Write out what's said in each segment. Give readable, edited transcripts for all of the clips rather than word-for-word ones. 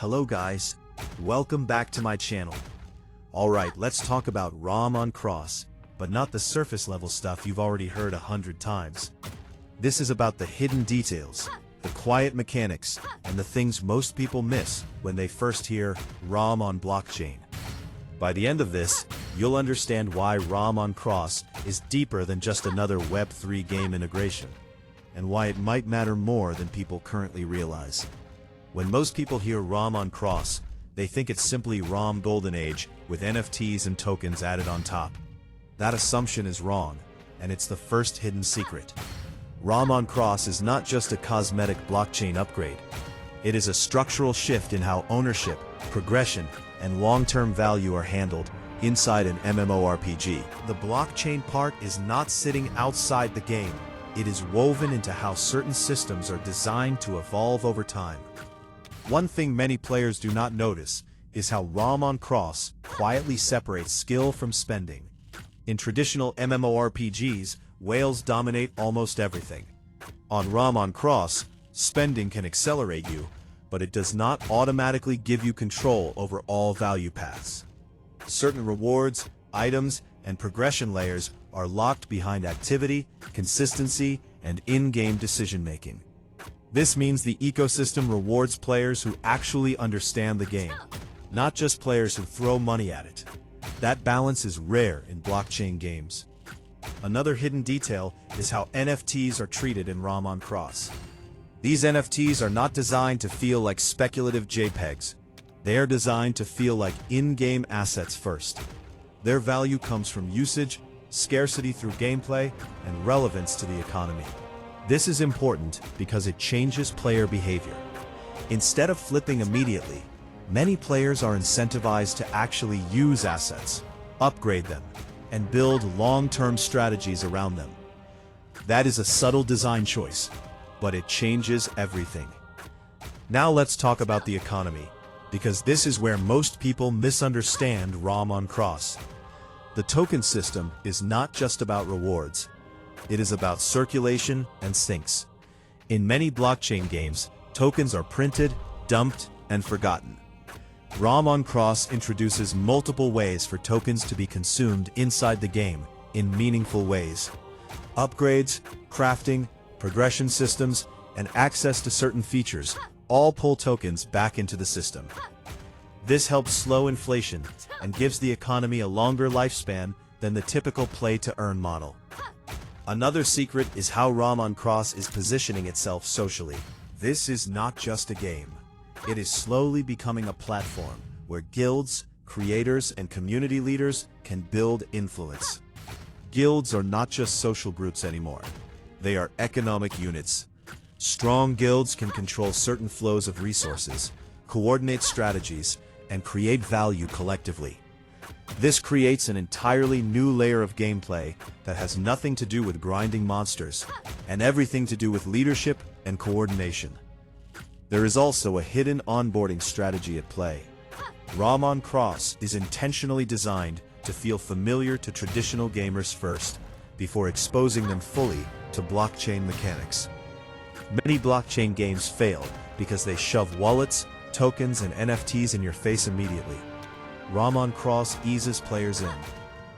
Hello guys, welcome back to my channel. Alright, let's talk about ROM on Cross, but not the surface level stuff you've already heard 100 times. This is about the hidden details, the quiet mechanics, and the things most people miss when they first hear ROM on blockchain. By the end of this, you'll understand why ROM on Cross is deeper than just another Web3 game integration, and why it might matter more than people currently realize. When most people hear ROM on Cross, they think it's simply ROM Golden Age with NFTs and tokens added on top. That assumption is wrong, and it's the first hidden secret. ROM on Cross is not just a cosmetic blockchain upgrade. It is a structural shift in how ownership, progression, and long-term value are handled inside an MMORPG. The blockchain part is not sitting outside the game. It is woven into how certain systems are designed to evolve over time. One thing many players do not notice is how ROM on Cross quietly separates skill from spending. In traditional MMORPGs, whales dominate almost everything. On ROM on Cross, spending can accelerate you, but it does not automatically give you control over all value paths. Certain rewards, items, and progression layers are locked behind activity, consistency, and in-game decision-making. This means the ecosystem rewards players who actually understand the game, not just players who throw money at it. That balance is rare in blockchain games. Another hidden detail is how NFTs are treated in ROM on Cross. These NFTs are not designed to feel like speculative JPEGs. They are designed to feel like in-game assets first. Their value comes from usage, scarcity through gameplay, and relevance to the economy. This is important because it changes player behavior. Instead of flipping immediately, many players are incentivized to actually use assets, upgrade them, and build long-term strategies around them. That is a subtle design choice, but it changes everything. Now let's talk about the economy, because this is where most people misunderstand ROM on Cross. The token system is not just about rewards. It is about circulation and sinks. In many blockchain games, tokens are printed, dumped, and forgotten. ROM on Cross introduces multiple ways for tokens to be consumed inside the game in meaningful ways. Upgrades, crafting, progression systems, and access to certain features all pull tokens back into the system. This helps slow inflation and gives the economy a longer lifespan than the typical play-to-earn model. Another secret is how ROM on Cross is positioning itself socially. This is not just a game. It is slowly becoming a platform where guilds, creators, and community leaders can build influence. Guilds are not just social groups anymore. They are economic units. Strong guilds can control certain flows of resources, coordinate strategies, and create value collectively. This creates an entirely new layer of gameplay that has nothing to do with grinding monsters, and everything to do with leadership and coordination. There is also a hidden onboarding strategy at play. ROM on Cross is intentionally designed to feel familiar to traditional gamers first, before exposing them fully to blockchain mechanics. Many blockchain games fail because they shove wallets, tokens, and NFTs in your face immediately. ROM on Cross eases players in.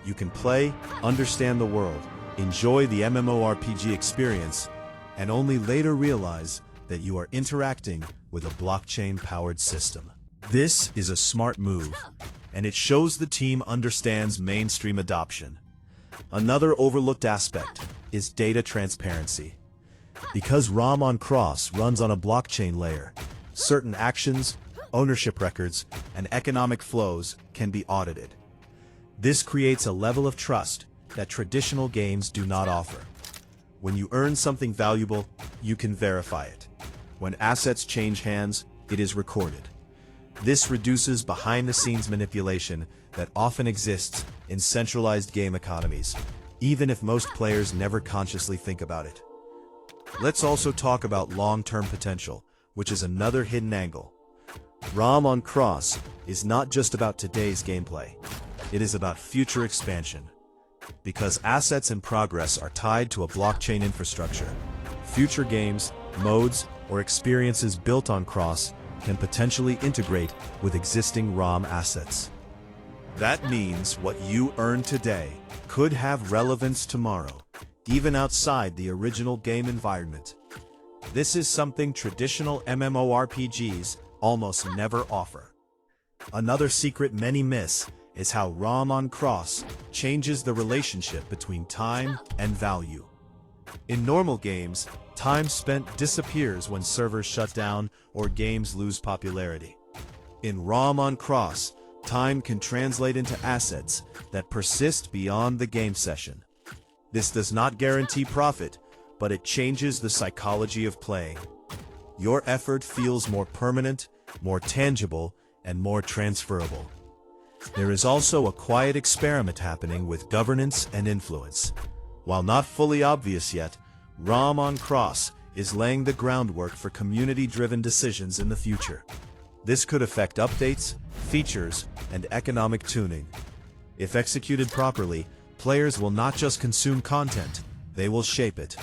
You can play, understand the world, enjoy the MMORPG experience, and only later realize that you are interacting with a blockchain-powered system. This is a smart move, and it shows the team understands mainstream adoption. Another overlooked aspect is data transparency. Because ROM on Cross runs on a blockchain layer, certain actions, ownership records, and economic flows can be audited. This creates a level of trust that traditional games do not offer. When you earn something valuable, you can verify it. When assets change hands, it is recorded. This reduces behind-the-scenes manipulation that often exists in centralized game economies, even if most players never consciously think about it. Let's also talk about long-term potential, which is another hidden angle. ROM on Cross is not just about today's gameplay. It is about future expansion. Because assets and progress are tied to a blockchain infrastructure, future games, modes, or experiences built on Cross can potentially integrate with existing ROM assets. That means what you earn today could have relevance tomorrow, even outside the original game environment. This is something traditional MMORPGs almost never offer. Another secret many miss is how ROM on Cross changes the relationship between time and value. In normal games, time spent disappears when servers shut down or games lose popularity. In ROM on Cross, time can translate into assets that persist beyond the game session. This does not guarantee profit, but it changes the psychology of playing. Your effort feels more permanent, more tangible, and more transferable. There is also a quiet experiment happening with governance and influence. While not fully obvious yet, ROM on Cross is laying the groundwork for community-driven decisions in the future. This could affect updates, features, and economic tuning. If executed properly, players will not just consume content, they will shape it.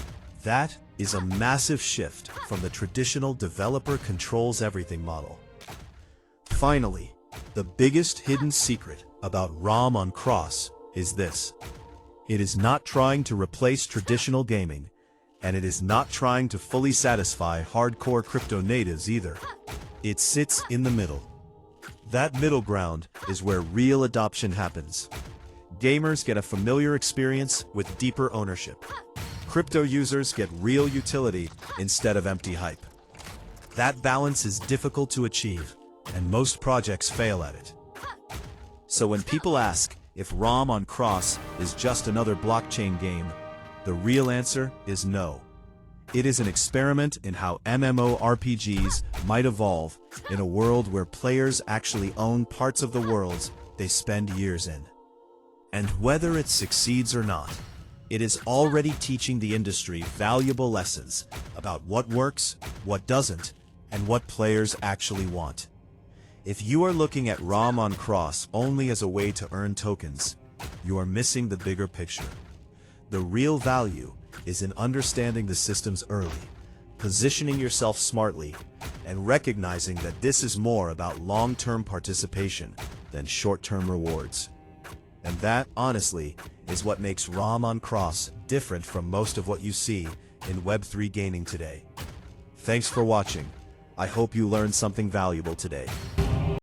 That is a massive shift from the traditional developer controls everything model. Finally, the biggest hidden secret about ROM on Cross is this. It is not trying to replace traditional gaming, and it is not trying to fully satisfy hardcore crypto natives either. It sits in the middle. That middle ground is where real adoption happens. Gamers get a familiar experience with deeper ownership. Crypto users get real utility instead of empty hype. That balance is difficult to achieve, and most projects fail at it. So when people ask if ROM on Cross is just another blockchain game, the real answer is no. It is an experiment in how MMORPGs might evolve in a world where players actually own parts of the worlds they spend years in. And whether it succeeds or not, it is already teaching the industry valuable lessons about what works, what doesn't, and what players actually want. If you are looking at ROM on Cross only as a way to earn tokens, you are missing the bigger picture. The real value is in understanding the systems early, positioning yourself smartly, and recognizing that this is more about long-term participation than short-term rewards. And that, honestly, is what makes ROM on Cross different from most of what you see in Web3 gaming today. Thanks for watching. I hope you learned something valuable today.